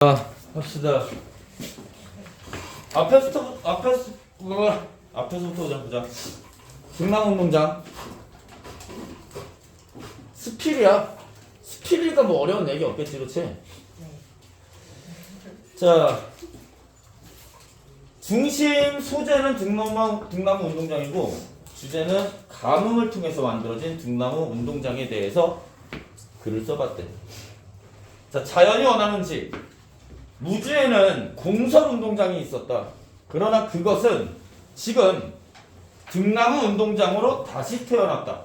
합시다. 앞에서부터 보자. 중랑운동장. 스필이야. 스필이니까 뭐 어려운 얘기 없겠지, 그렇지? 자, 중심 소재는 등나무 운동장이고 주제는 가뭄을 통해서 만들어진 등나무 운동장에 대해서 글을 써봤대. 자, 자연이 원하는 집. 무주에는 공설 운동장이 있었다. 그러나 그것은 지금 등나무 운동장으로 다시 태어났다.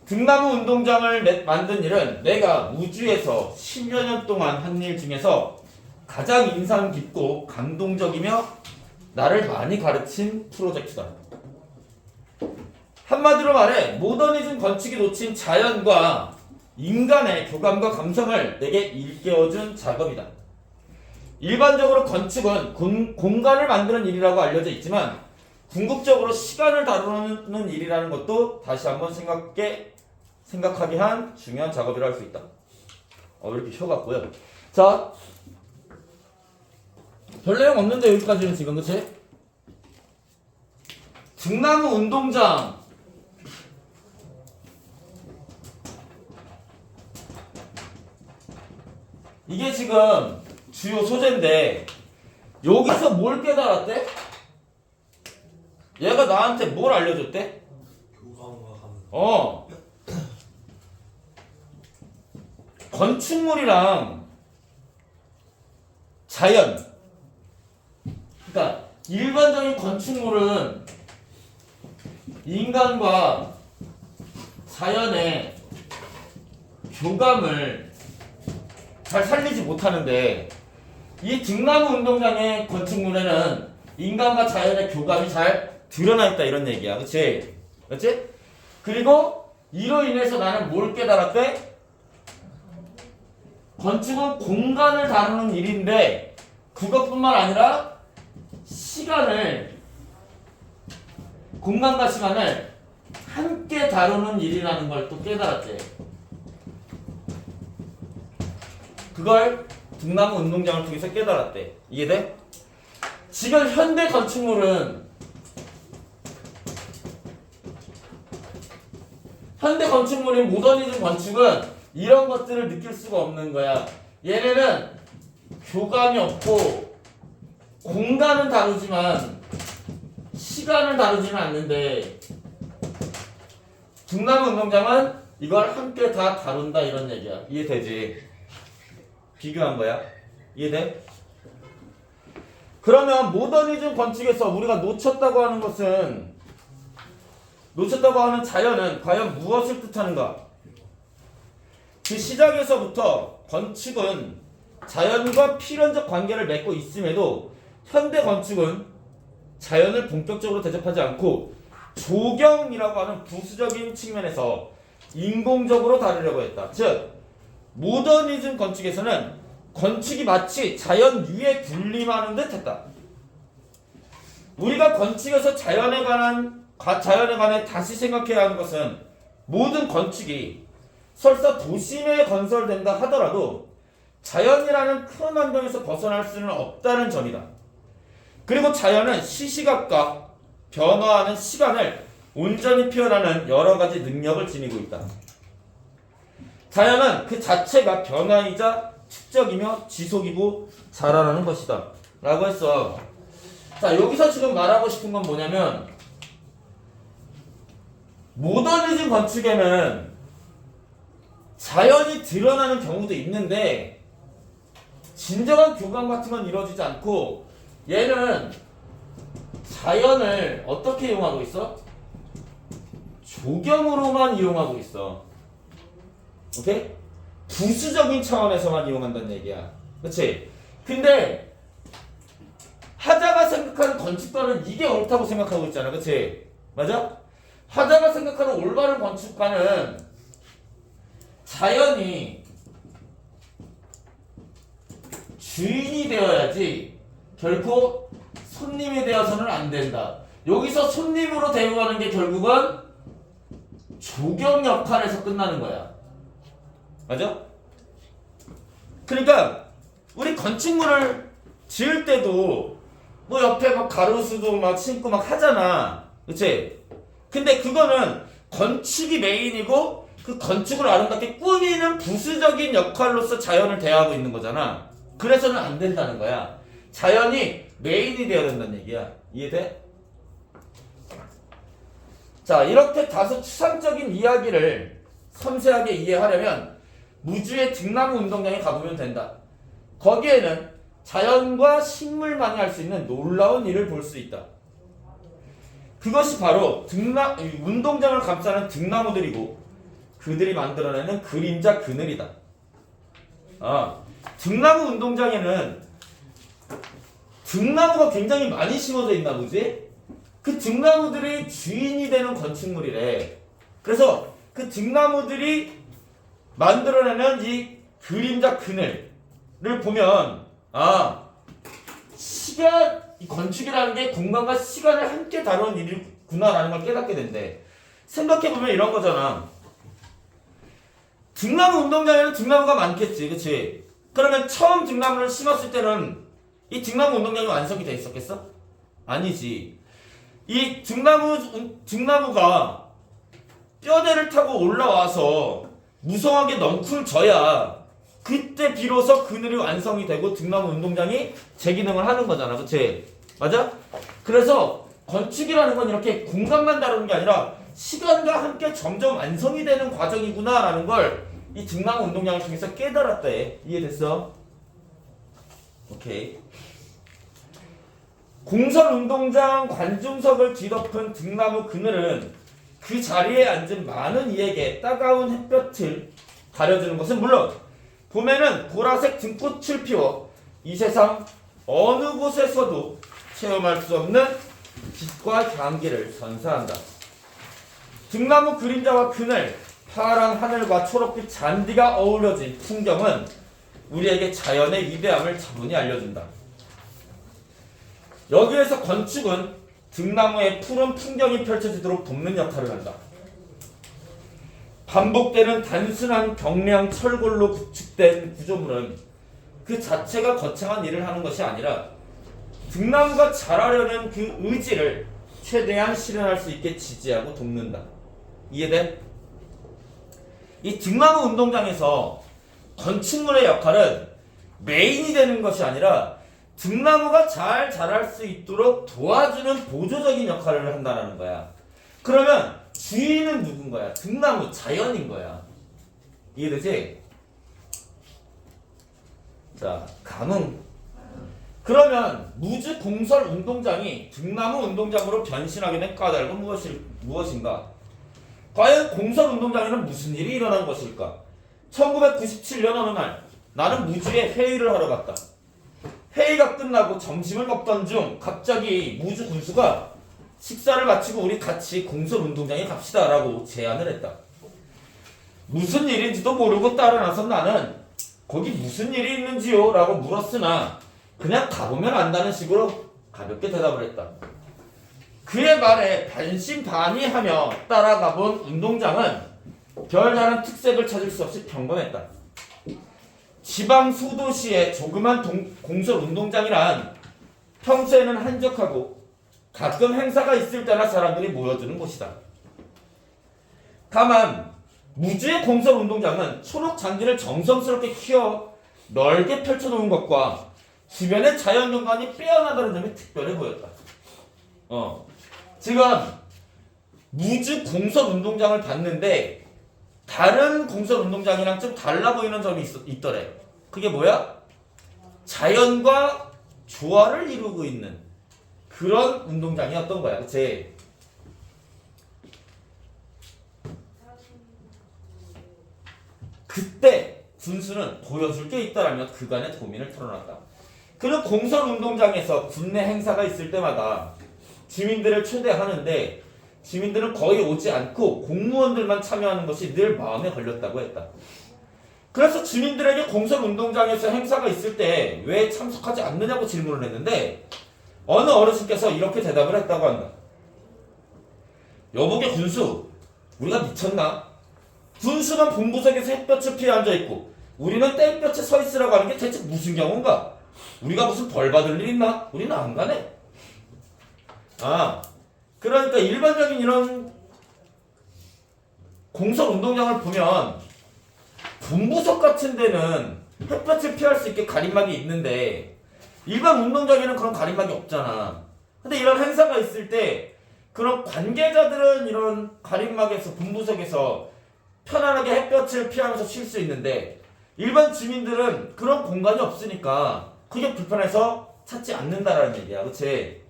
등나무 운동장을 만든 일은 내가 무주에서 10여 년 동안 한 일 중에서 가장 인상 깊고 감동적이며 나를 많이 가르친 프로젝트다. 한마디로 말해 모더니즘 건축이 놓친 자연과 인간의 교감과 감성을 내게 일깨워준 작업이다. 일반적으로 건축은 공간을 만드는 일이라고 알려져 있지만 궁극적으로 시간을 다루는 일이라는 것도 다시 한번 생각하게 한 중요한 작업이라 할 수 있다. 이렇게 쉬어갔고요. 자, 별 내용 없는데 여기까지는 지금 그치? 등나무 운동장 이게 지금 주요 소재인데 여기서 뭘 깨달았대? 얘가 나한테 뭘 알려줬대? 건축물이랑 자연. 그러니까 일반적인 건축물은 인간과 자연의 교감을 잘 살리지 못하는데 이 등나무 운동장의 건축물에는 인간과 자연의 교감이 잘 드러나 있다 이런 얘기야. 그치? 그치? 그리고 이로 인해서 나는 뭘 깨달았대? 건축은 공간을 다루는 일인데 그것뿐만 아니라 공간과 시간을 함께 다루는 일이라는 걸 또 깨달았지. 그걸 등나무 운동장을 통해서 깨달았대. 이해돼? 지금 현대 건축물은 모더니즘 건축은 이런 것들을 느낄 수가 없는 거야. 얘네는 교감이 없고 공간은 다루지만 시간을 다루지는 않는데 등나무 운동장은 이걸 함께 다 다룬다 이런 얘기야. 이해되지? 비교한 거야. 이해돼? 그러면 모더니즘 건축에서 우리가 놓쳤다고 하는 자연은 과연 무엇을 뜻하는가? 그 시작에서부터 건축은 자연과 필연적 관계를 맺고 있음에도 현대 건축은 자연을 본격적으로 대접하지 않고 조경이라고 하는 부수적인 측면에서 인공적으로 다루려고 했다. 즉 모더니즘 건축에서는 건축이 마치 자연 위에 군림하는 듯 했다. 우리가 건축에서 자연에 관해 다시 생각해야 하는 것은 모든 건축이 설사 도심에 건설된다 하더라도 자연이라는 큰 환경에서 벗어날 수는 없다는 점이다. 그리고 자연은 시시각각 변화하는 시간을 온전히 표현하는 여러 가지 능력을 지니고 있다. 자연은 그 자체가 변화이자 축적이며 지속이고 자라나는 것이다 라고 했어. 자, 여기서 지금 말하고 싶은 건 뭐냐면 모더니즘 건축에는 자연이 드러나는 경우도 있는데 진정한 교감 같은 건 이루어지지 않고 얘는 자연을 어떻게 이용하고 있어? 조경으로만 이용하고 있어. 오케이? 부수적인 차원에서만 이용한다는 얘기야. 그치? 근데 하자가 생각하는 건축가는 이게 옳다고 생각하고 있잖아. 그치? 맞아? 하자가 생각하는 올바른 건축가는 자연이 주인이 되어야지 결코 손님이 되어서는 안 된다. 여기서 손님으로 대우하는 게 결국은 조경 역할에서 끝나는 거야. 맞아? 그러니까 우리 건축물을 지을 때도 뭐 옆에 막 가로수도 막 심고 막 하잖아. 그치? 근데 그거는 건축이 메인이고 그 건축을 아름답게 꾸미는 부수적인 역할로서 자연을 대하고 있는 거잖아. 그래서는 안 된다는 거야. 자연이 메인이 되어야 된다는 얘기야. 이해돼? 자, 이렇게 다소 추상적인 이야기를 섬세하게 이해하려면 무주의 등나무 운동장에 가보면 된다. 거기에는 자연과 식물만이 할 수 있는 놀라운 일을 볼 수 있다. 그것이 바로 운동장을 감싸는 등나무들이고 그들이 만들어내는 그림자 그늘이다. 등나무 운동장에는 등나무가 굉장히 많이 심어져 있나 보지? 그 등나무들이 주인이 되는 건축물이래. 그래서 그 등나무들이 만들어내는 이 그림자 그늘을 보면 이 건축이라는 게 공간과 시간을 함께 다루는 일이구나라는 걸 깨닫게 된대. 생각해보면 이런 거잖아. 등나무 운동장에는 등나무가 많겠지, 그치? 그러면 처음 등나무를 심었을 때는 이 등나무 운동장이 완성이 돼 있었겠어? 아니지. 이 등나무가 뼈대를 타고 올라와서 무성하게 넝쿨져야 그때 비로소 그늘이 완성이 되고 등나무 운동장이 제 기능을 하는 거잖아. 그치? 맞아? 그래서 건축이라는 건 이렇게 공간만 다루는 게 아니라 시간과 함께 점점 완성이 되는 과정이구나 라는 걸 이 등나무 운동장을 통해서 깨달았대. 이해됐어? 오케이. 공설 운동장 관중석을 뒤덮은 등나무 그늘은 그 자리에 앉은 많은 이에게 따가운 햇볕을 가려주는 것은 물론 봄에는 보라색 등꽃을 피워 이 세상 어느 곳에서도 체험할 수 없는 빛과 향기를 선사한다. 등나무 그림자와 그늘, 파란 하늘과 초록빛 잔디가 어우러진 풍경은 우리에게 자연의 위대함을 차분히 알려준다. 여기에서 건축은 등나무의 푸른 풍경이 펼쳐지도록 돕는 역할을 한다. 반복되는 단순한 경량 철골로 구축된 구조물은 그 자체가 거창한 일을 하는 것이 아니라 등나무가 자라려는 그 의지를 최대한 실현할 수 있게 지지하고 돕는다. 이해돼? 이 등나무 운동장에서 건축물의 역할은 메인이 되는 것이 아니라 등나무가 잘 자랄 수 있도록 도와주는 보조적인 역할을 한다는 거야. 그러면 주인은 누군 거야? 등나무, 자연인 거야. 이해되지? 자, 감흥. 그러면 무주 공설 운동장이 등나무 운동장으로 변신하게 된 까닭은 무엇인가? 과연 공설 운동장에는 무슨 일이 일어난 것일까? 1997년 어느 날 나는 무주에 회의를 하러 갔다. 회의가 끝나고 점심을 먹던 중 갑자기 무주 군수가 식사를 마치고 우리 같이 공설 운동장에 갑시다 라고 제안을 했다. 무슨 일인지도 모르고 따라 나선 나는 거기 무슨 일이 있는지요? 라고 물었으나 그냥 가보면 안다는 식으로 가볍게 대답을 했다. 그의 말에 반신반의하며 따라가본 운동장은 별다른 특색을 찾을 수 없이 평범했다. 지방 소도시의 조그만 공설 운동장이란 평소에는 한적하고 가끔 행사가 있을 때나 사람들이 모여드는 곳이다. 다만 무주의 공설 운동장은 초록 잔디를 정성스럽게 키워 넓게 펼쳐놓은 것과 주변의 자연 경관이 빼어나다는 점이 특별해 보였다. 지금 무주 공설 운동장을 봤는데 다른 공설 운동장이랑 좀 달라 보이는 점이 있더래. 그게 뭐야? 자연과 조화를 이루고 있는 그런 운동장이었던 거야. 그치? 그때 군수는 보여줄 게 있다라며 그간의 고민을 털어놨다. 그는 공설 운동장에서 군내 행사가 있을 때마다 주민들을 초대하는데 주민들은 거의 오지 않고 공무원들만 참여하는 것이 늘 마음에 걸렸다고 했다. 그래서 주민들에게 공설 운동장에서 행사가 있을 때 왜 참석하지 않느냐고 질문을 했는데 어느 어르신께서 이렇게 대답을 했다고 한다. 여보게 군수, 우리가 미쳤나? 군수는 본부석에서 햇볕을 피해 앉아있고 우리는 땡볕에 서 있으라고 하는 게 대체 무슨 경우인가? 우리가 무슨 벌 받을 일 있나? 우리는 안 가네. 그러니까 일반적인 이런 공설 운동장을 보면 분부석 같은 데는 햇볕을 피할 수 있게 가림막이 있는데 일반 운동장에는 그런 가림막이 없잖아. 근데 이런 행사가 있을 때 그런 관계자들은 이런 가림막에서 분부석에서 편안하게 햇볕을 피하면서 쉴 수 있는데 일반 주민들은 그런 공간이 없으니까 그게 불편해서 찾지 않는다라는 얘기야. 그치?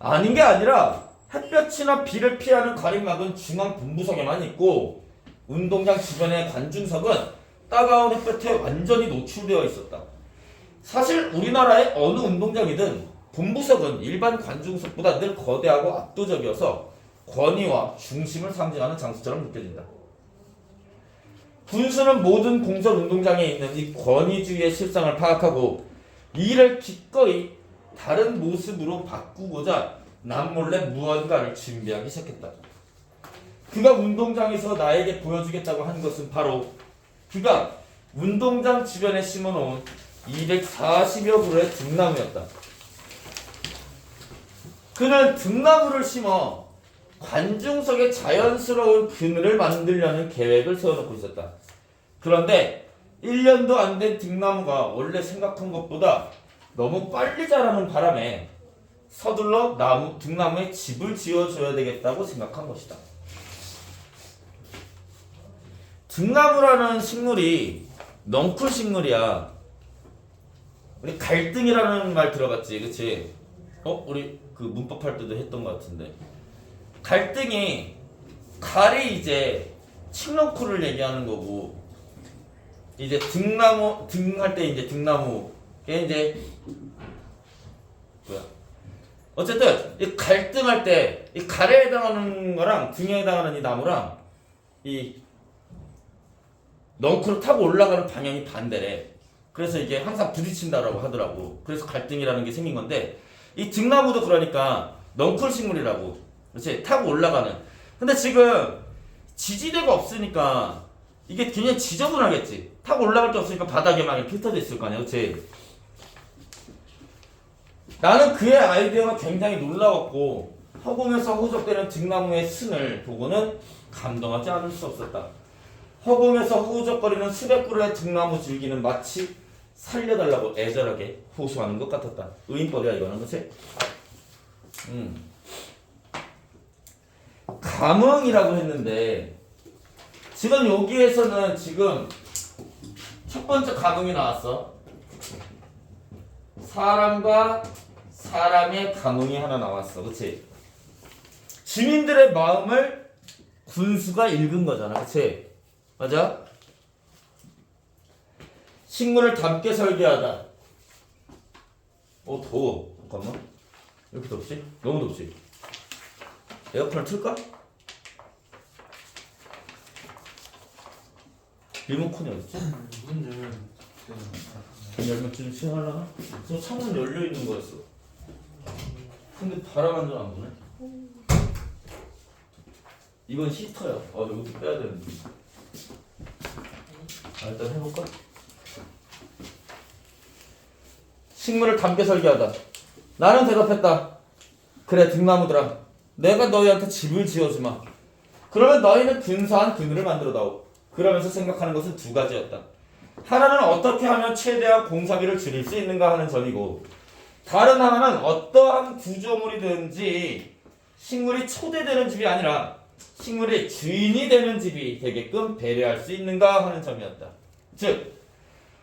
아닌 게 아니라 햇볕이나 비를 피하는 가림막은 중앙 분부석에만 있고 운동장 주변의 관중석은 따가운 햇볕에 완전히 노출되어 있었다. 사실 우리나라의 어느 운동장이든 분부석은 일반 관중석보다 늘 거대하고 압도적이어서 권위와 중심을 상징하는 장소처럼 느껴진다. 군수는 모든 공설 운동장에 있는 이 권위주의의 실상을 파악하고 이를 기꺼이 다른 모습으로 바꾸고자 남몰래 무언가를 준비하기 시작했다. 그가 운동장에서 나에게 보여주겠다고 한 것은 바로 그가 운동장 주변에 심어놓은 240여 그루의 등나무였다. 그는 등나무를 심어 관중석의 자연스러운 그늘을 만들려는 계획을 세워놓고 있었다. 그런데 1년도 안 된 등나무가 원래 생각한 것보다 너무 빨리 자라는 바람에 서둘러 등나무에 집을 지어줘야 되겠다고 생각한 것이다. 등나무라는 식물이 넝쿨 식물이야. 우리 갈등이라는 말 들어봤지, 그치? 우리 그 문법 할 때도 했던 것 같은데. 갈등이 갈이 이제 칡넝쿨을 얘기하는 거고, 이제 등나무 등할 때 이제 등나무 걔 이제 뭐야? 어쨌든 이 갈등할 때 이 갈에 해당하는 거랑 등에 해당하는 이 나무랑 이 넝쿨을 타고 올라가는 방향이 반대래. 그래서 이게 항상 부딪힌다라고 하더라고. 그래서 갈등이라는 게 생긴 건데 이 등나무도 그러니까 넝쿨 식물이라고. 그렇지? 타고 올라가는. 근데 지금 지지대가 없으니까 이게 굉장히 지저분하겠지. 타고 올라갈 데 없으니까 바닥에 막 이렇게 흩어져 있을 거 아니야. 그렇지? 나는 그의 아이디어가 굉장히 놀라웠고 허공에서 후적되는 등나무의 순을 보고는 감동하지 않을 수 없었다. 허공에서 후적거리는 수백 그루의 등나무 줄기는 마치 살려달라고 애절하게 호소하는 것 같았다. 의인법이야 이거는. 그치? 감흥이라고 했는데 지금 여기에서는 지금 첫 번째 감흥이 나왔어. 사람과 사람의 감흥이 하나 나왔어. 그치? 주민들의 마음을 군수가 읽은 거잖아. 그치? 맞아? 식물을 담게 설계하다. 더워. 잠깐만. 이렇게 덥지? 너무 덥지? 에어컨을 틀까? 리모컨이 어딨지? 문 열면 좀 시원하려나? 저 창문 열려있는 거였어. 근데 바람 한 점 안 부네? 이건 히터야. 이것도 빼야 되는데. 일단 해볼까? 식물을 담게 설계하다. 나는 대답했다. 그래 등나무들아, 내가 너희한테 집을 지어주마. 그러면 너희는 근사한 그늘을 만들어다오. 그러면서 생각하는 것은 두 가지였다. 하나는 어떻게 하면 최대한 공사비를 줄일 수 있는가 하는 점이고, 다른 하나는 어떠한 구조물이든지 식물이 초대되는 집이 아니라 식물이 주인이 되는 집이 되게끔 배려할 수 있는가 하는 점이었다. 즉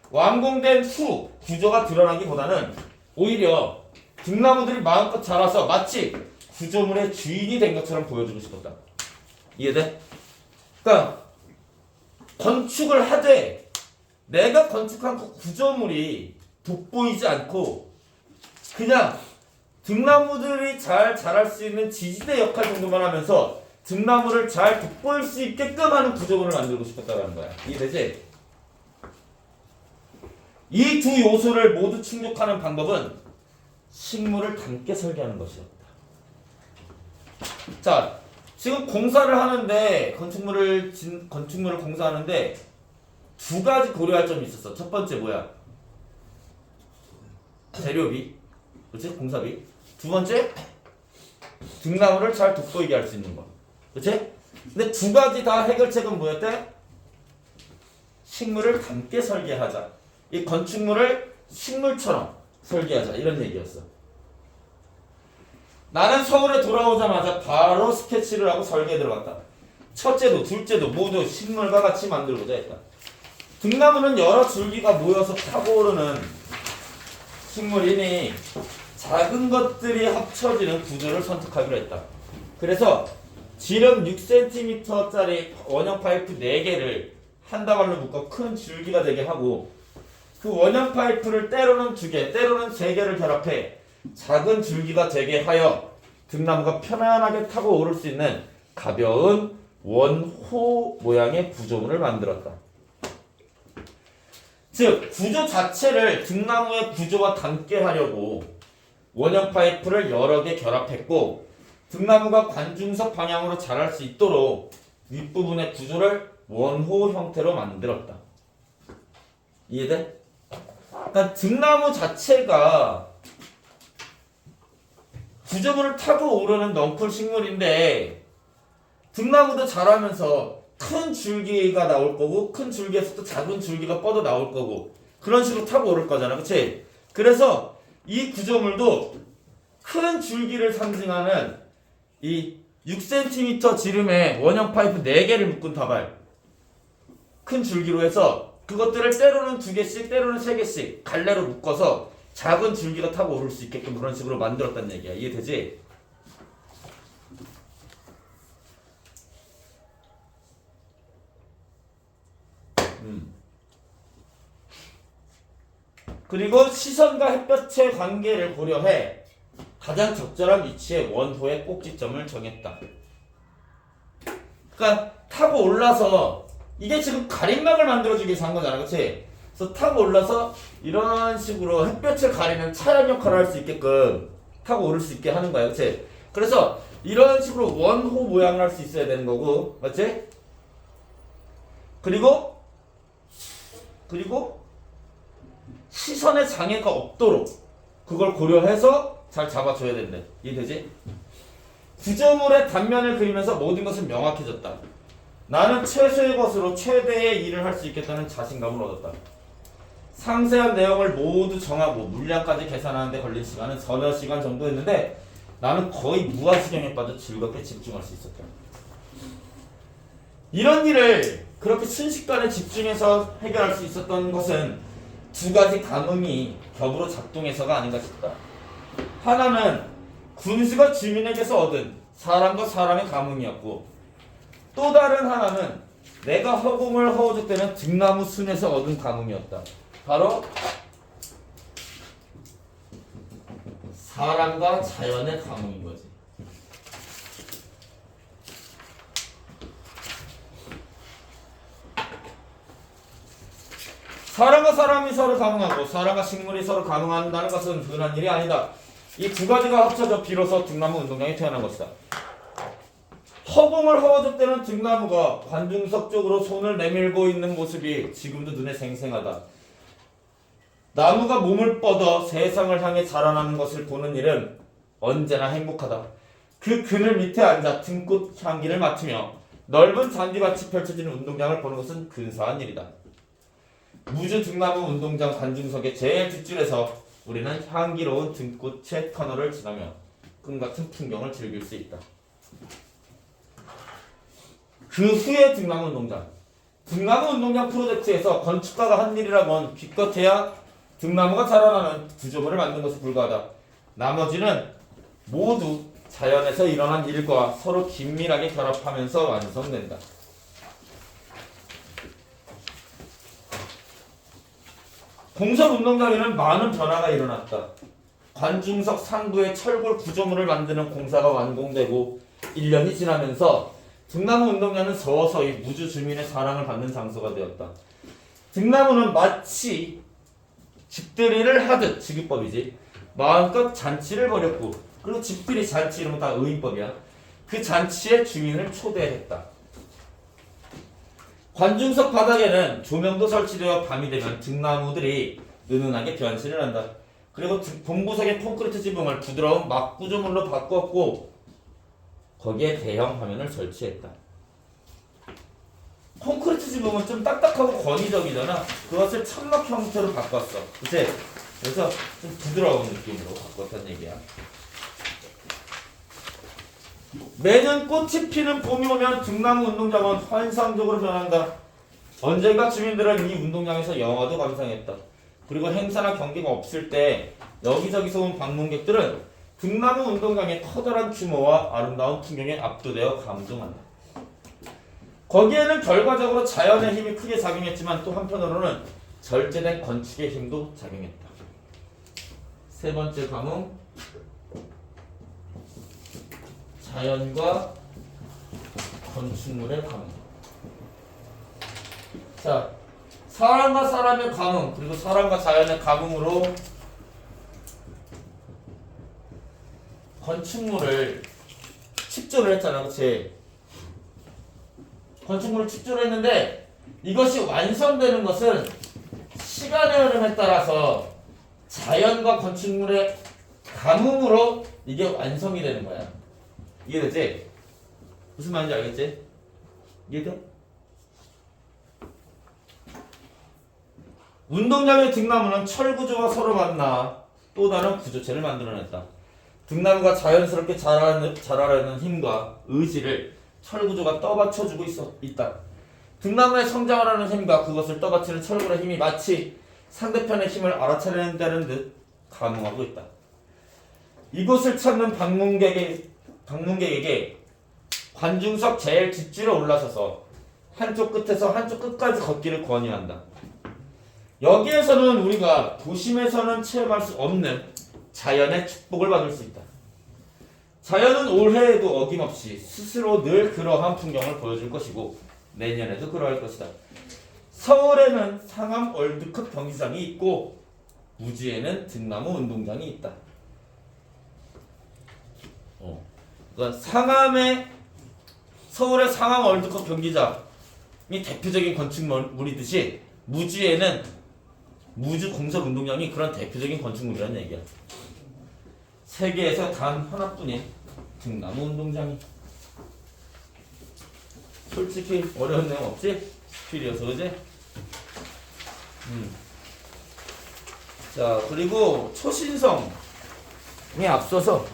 완공된 후 구조가 드러나기보다는 오히려 등나무들이 마음껏 자라서 마치 구조물의 주인이 된 것처럼 보여주고 싶었다. 이해돼? 그러니까 건축을 하되 내가 건축한 그 구조물이 돋보이지 않고 그냥 등나무들이 잘 자랄 수 있는 지지대 역할 정도만 하면서 등나무를 잘 돋보일 수 있게끔 하는 구조물을 만들고 싶었다는 거야. 이해되지? 이 두 요소를 모두 충족하는 방법은 식물을 담게 설계하는 것이었다. 자, 지금 공사를 하는데 건축물을 공사하는데 두 가지 고려할 점이 있었어. 첫 번째 뭐야? 재료비, 그렇지? 공사비. 두 번째 등나무를 잘 돋보이게 할 수 있는 거, 그렇지? 근데 두 가지 다 해결책은 뭐였대? 식물을 함께 설계하자. 이 건축물을 식물처럼 설계하자 이런 얘기였어. 나는 서울에 돌아오자마자 바로 스케치를 하고 설계에 들어갔다. 첫째도 둘째도 모두 식물과 같이 만들고자 했다. 등나무는 여러 줄기가 모여서 타고 오르는 식물이니 작은 것들이 합쳐지는 구조를 선택하기로 했다. 그래서 지름 6cm짜리 원형 파이프 4개를 한 다발로 묶어 큰 줄기가 되게 하고 그 원형 파이프를 때로는 2개, 때로는 3개를 결합해 작은 줄기가 되게 하여 등나무가 편안하게 타고 오를 수 있는 가벼운 원호 모양의 구조물을 만들었다. 즉 구조 자체를 등나무의 구조와 닮게 하려고 원형 파이프를 여러 개 결합했고 등나무가 관중석 방향으로 자랄 수 있도록 윗부분의 구조를 원호 형태로 만들었다. 이해돼? 그러니까 등나무 자체가 구조물을 타고 오르는 넝쿨 식물인데 등나무도 자라면서 큰 줄기가 나올 거고 큰 줄기에서 또 작은 줄기가 뻗어 나올 거고 그런 식으로 타고 오를 거잖아, 그치? 그래서 이 구조물도 큰 줄기를 상징하는 이 6cm 지름의 원형 파이프 4개를 묶은 다발 큰 줄기로 해서 그것들을 때로는 2개씩 때로는 3개씩 갈래로 묶어서 작은 줄기가 타고 오를 수 있게끔 그런 식으로 만들었다는 얘기야. 이해되지? 그리고 시선과 햇볕의 관계를 고려해 가장 적절한 위치에 원호의 꼭지점을 정했다. 그러니까 타고 올라서 이게 지금 가림막을 만들어주기 위해서 한 거잖아, 그치? 그래서 타고 올라서 이런 식으로 햇볕을 가리는 차량 역할을 할 수 있게끔 타고 오를 수 있게 하는 거야, 그치? 그래서 이런 식으로 원호 모양을 할 수 있어야 되는 거고, 맞지? 그리고 시선에 장애가 없도록 그걸 고려해서 잘 잡아줘야 된대. 이해되지? 구조물의 단면을 그리면서 모든 것은 명확해졌다. 나는 최소의 것으로 최대의 일을 할 수 있겠다는 자신감을 얻었다. 상세한 내용을 모두 정하고 물량까지 계산하는 데 걸린 시간은 서너 시간 정도였는데 나는 거의 무아지경에 빠져 즐겁게 집중할 수 있었다. 이런 일을 그렇게 순식간에 집중해서 해결할 수 있었던 것은 두 가지 감흥이 겹으로 작동해서가 아닌가 싶다. 하나는 군수가 주민에게서 얻은 사람과 사람의 감흥이었고 또 다른 하나는 내가 허공을 허우적대는 등나무 순에서 얻은 감흥이었다. 바로 사람과 자연의 감흥인 거지. 사람과 사람이 서로 감흥하고 사람과 식물이 서로 감흥한다는 것은 흔한 일이 아니다. 이 두 가지가 합쳐져 비로소 등나무 운동장이 태어난 것이다. 허공을 허우적대는 등나무가 관중석 쪽으로 손을 내밀고 있는 모습이 지금도 눈에 생생하다. 나무가 몸을 뻗어 세상을 향해 자라나는 것을 보는 일은 언제나 행복하다. 그 그늘 밑에 앉아 등꽃 향기를 맡으며 넓은 잔디밭이 펼쳐지는 운동장을 보는 것은 근사한 일이다. 무주 등나무 운동장 관중석의 제일 뒷줄에서 우리는 향기로운 등꽃의 터널을 지나며 꿈같은 풍경을 즐길 수 있다. 그 후에 등나무 운동장. 등나무 운동장 프로젝트에서 건축가가 한 일이라곤 기껏해야 등나무가 자라나는 구조물을 만든 것에 불과하다. 나머지는 모두 자연에서 일어난 일과 서로 긴밀하게 결합하면서 완성된다. 공설 운동장에는 많은 변화가 일어났다. 관중석 상부에 철골 구조물을 만드는 공사가 완공되고 1년이 지나면서 등나무 운동장은 서서히 무주 주민의 사랑을 받는 장소가 되었다. 등나무는 마치 집들이를 하듯 지기법이지 마음껏 잔치를 벌였고 그리고 집들이 잔치 이런 거 다 의인법이야. 그 잔치에 주민을 초대했다. 관중석 바닥에는 조명도 설치되어 밤이 되면 등나무들이 은은하게 변신을 한다. 그리고 본부석의 콘크리트 지붕을 부드러운 막구조물로 바꿨고 거기에 대형 화면을 설치했다. 콘크리트 지붕은 좀 딱딱하고 권위적이잖아. 그것을 천막 형태로 바꿨어. 그치? 그래서 좀 부드러운 느낌으로 바꿨다는 얘기야. 매년 꽃이 피는 봄이 오면 등나무 운동장은 환상적으로 변한다. 언젠가 주민들은 이 운동장에서 영화도 감상했다. 그리고 행사나 경기가 없을 때 여기저기서 온 방문객들은 등나무 운동장의 커다란 규모와 아름다운 풍경에 압도되어 감동한다. 거기에는 결과적으로 자연의 힘이 크게 작용했지만 또 한편으로는 절제된 건축의 힘도 작용했다. 세 번째 과목, 자연과 건축물의 감흥. 자, 사람과 사람의 감흥, 그리고 사람과 자연의 감흥으로 건축물을 축조를 했잖아, 그치? 건축물을 축조를 했는데 이것이 완성되는 것은 시간의 흐름에 따라서 자연과 건축물의 감흥으로 이게 완성이 되는 거야. 이해되지? 무슨 말인지 알겠지? 이해돼? 운동장의 등나무는 철구조가 서로 만나 또 다른 구조체를 만들어냈다. 등나무가 자연스럽게 자라려는 힘과 의지를 철구조가 떠받쳐주고 있다. 등나무의 성장을 하는 힘과 그것을 떠받치는 철구의 힘이 마치 상대편의 힘을 알아차린다는 듯 감흥하고 있다. 이곳을 찾는 방문객에게 관중석 제일 뒷줄에 올라서서 한쪽 끝에서 한쪽 끝까지 걷기를 권유한다. 여기에서는 우리가 도심에서는 체험할 수 없는 자연의 축복을 받을 수 있다. 자연은 올해에도 어김없이 스스로 늘 그러한 풍경을 보여줄 것이고 내년에도 그러할 것이다. 서울에는 상암 월드컵 경기장이 있고 무주에는 등나무 운동장이 있다. 그러니까 서울의 상암 월드컵 경기장이 대표적인 건축물이듯이 무주에는 무주 공설 운동장이 그런 대표적인 건축물이라는 얘기야. 세계에서 단 하나뿐인 등나무 운동장이. 솔직히 어려운 내용 없지? 스킬이어서 그지? 자, 그리고 초신성에 앞서서